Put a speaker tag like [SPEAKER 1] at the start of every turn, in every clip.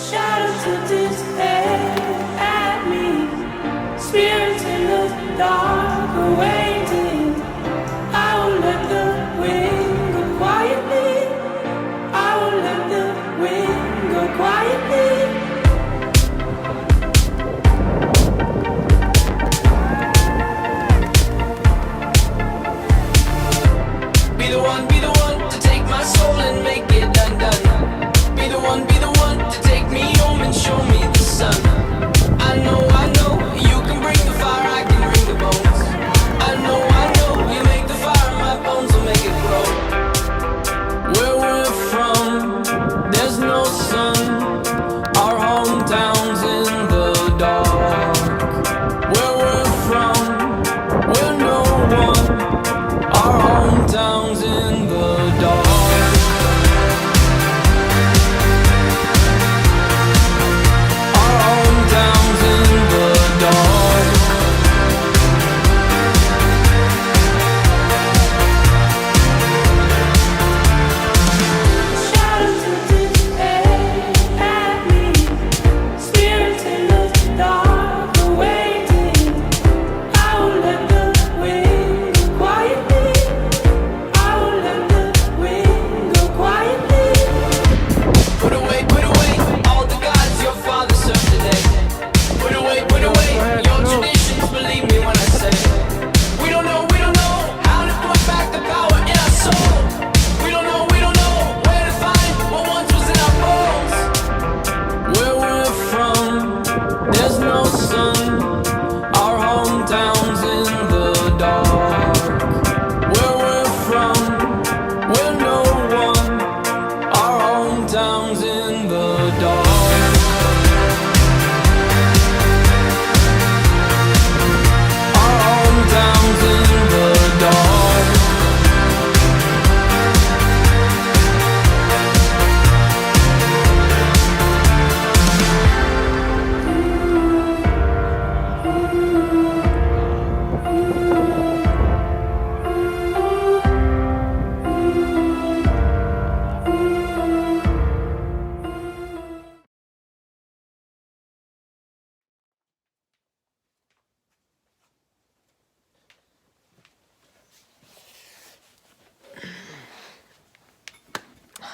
[SPEAKER 1] Shadows of despair at me. Spirits in the dark are waiting. I will let the wind go quietly. I will let the wind go quietly.
[SPEAKER 2] Be the one to take my soul and make it undone. Be the one to take me home and show me the sun. I know, you can bring the fire, I can bring the bones. I know, you make the fire, my bones will make it grow. Where we're from, there's no sun. Our hometown's in the dark. Where we're from, we're no one. Our hometown's in the dark. Our hometown's in the dark.
[SPEAKER 1] Shadows of despair at me. Spirits in the dark are waiting. I will let the wind go quietly. I will let the wind go quietly.
[SPEAKER 2] Put away all the gods your father served today. Put away your traditions, believe me when I say we don't know how to put back the power in our soul. We don't know where to find what once was in our bones. Where we're from, there's no sun. Our hometown's in the dark. Where we're from, we're no one. Our hometown's in the dark. Our hometown's in the dark.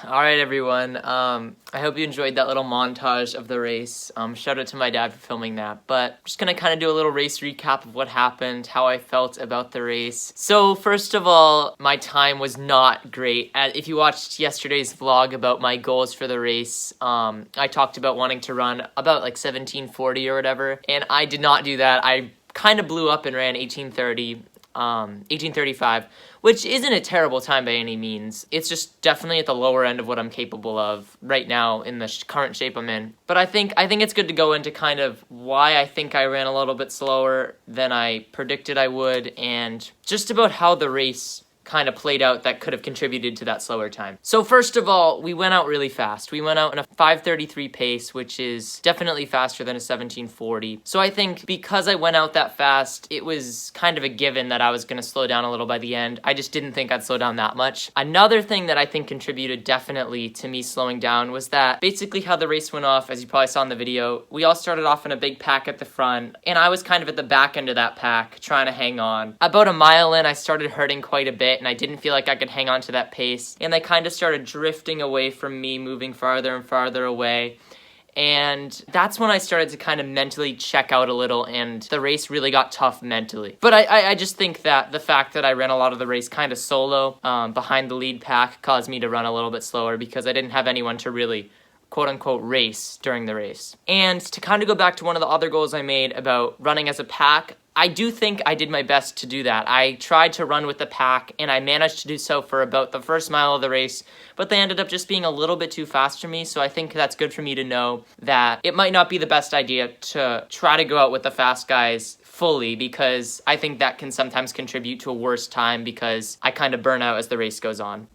[SPEAKER 3] All right, everyone. I hope you enjoyed that little montage of the race. Shout out to my dad for filming that. But I'm just going to kind of do a little race recap of what happened, how I felt about the race. So first of all, my time was not great. If you watched yesterday's vlog about my goals for the race, I talked about wanting to run about like 17:40 or whatever. And I did not do that. I kind of blew up and ran 18:35, which isn't a terrible time by any means. It's just definitely at the lower end of what I'm capable of right now in the current shape I'm in. But I think it's good to go into kind of why I think I ran a little bit slower than I predicted I would, and just about how the race kind of played out that could have contributed to that slower time. So first of all, we went out really fast. We went out in a 5:33 pace, which is definitely faster than a 17:40. So I think because I went out that fast, it was kind of a given that I was going to slow down a little by the end. I just didn't think I'd slow down that much. Another thing that I think contributed definitely to me slowing down was that basically how the race went off, as you probably saw in the video, we all started off in a big pack at the front, and I was kind of at the back end of that pack trying to hang on. About a mile in, I started hurting quite a bit, and I didn't feel like I could hang on to that pace, and they kind of started drifting away from me, moving farther and farther away. And that's when I started to kind of mentally check out a little, and the race really got tough mentally. But I just think that the fact that I ran a lot of the race kind of solo behind the lead pack caused me to run a little bit slower because I didn't have anyone to really quote-unquote race during the race. And to kind of go back to one of the other goals I made about running as a pack, I do think I did my best to do that. I tried to run with the pack, and I managed to do so for about the first mile of the race, but they ended up just being a little bit too fast for me, so I think that's good for me to know that it might not be the best idea to try to go out with the fast guys fully, because I think that can sometimes contribute to a worse time because I kind of burn out as the race goes on.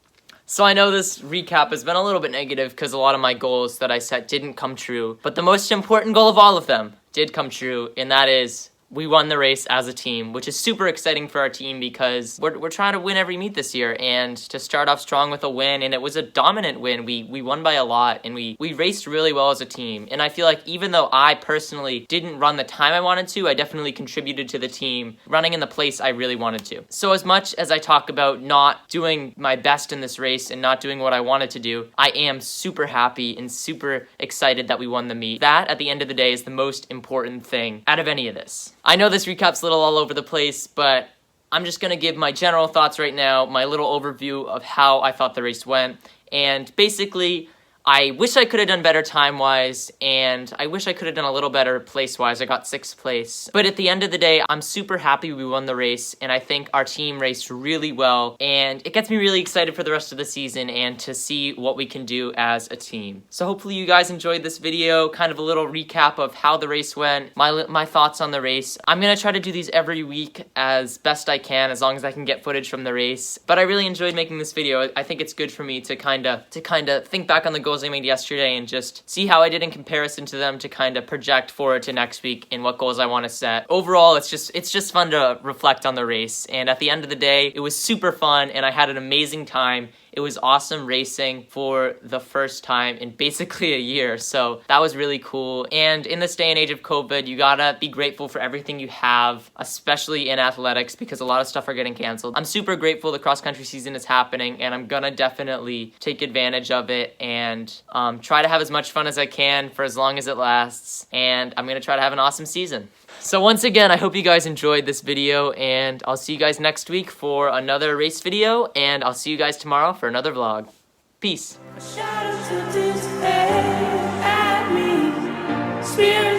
[SPEAKER 3] So I know this recap has been a little bit negative because a lot of my goals that I set didn't come true, but the most important goal of all of them did come true, and that is we won the race as a team, which is super exciting for our team because we're trying to win every meet this year, and to start off strong with a win, and it was a dominant win. We won by a lot, and we raced really well as a team. And I feel like even though I personally didn't run the time I wanted to, I definitely contributed to the team running in the place I really wanted to. So as much as I talk about not doing my best in this race and not doing what I wanted to do, I am super happy and super excited that we won the meet. That, at the end of the day, is the most important thing out of any of this. I know this recap's a little all over the place, but I'm just going to give my general thoughts right now, my little overview of how I thought the race went. And basically, I wish I could have done better time-wise, and I wish I could have done a little better place-wise. I got 6th place. But at the end of the day, I'm super happy we won the race, and I think our team raced really well, and it gets me really excited for the rest of the season and to see what we can do as a team. So hopefully you guys enjoyed this video, kind of a little recap of how the race went, my thoughts on the race. I'm going to try to do these every week as best I can, as long as I can get footage from the race. But I really enjoyed making this video. I think it's good for me to kind of think back on the goals I made yesterday and just see how I did in comparison to them, to kind of project forward to next week and what goals I want to set. Overall, it's just fun to reflect on the race, and at the end of the day, it was super fun and I had an amazing time. It was awesome racing for the first time in basically a year, so that was really cool. And in this day and age of COVID, you gotta be grateful for everything you have, especially in athletics, because a lot of stuff are getting canceled. I'm super grateful the cross-country season is happening, and I'm gonna definitely take advantage of it and try to have as much fun as I can for as long as it lasts, and I'm gonna try to have an awesome season. So once again, I hope you guys enjoyed this video, and I'll see you guys next week for another race video, and I'll see you guys tomorrow for another vlog. Peace.
[SPEAKER 1] A shadow to despair at me. Spirit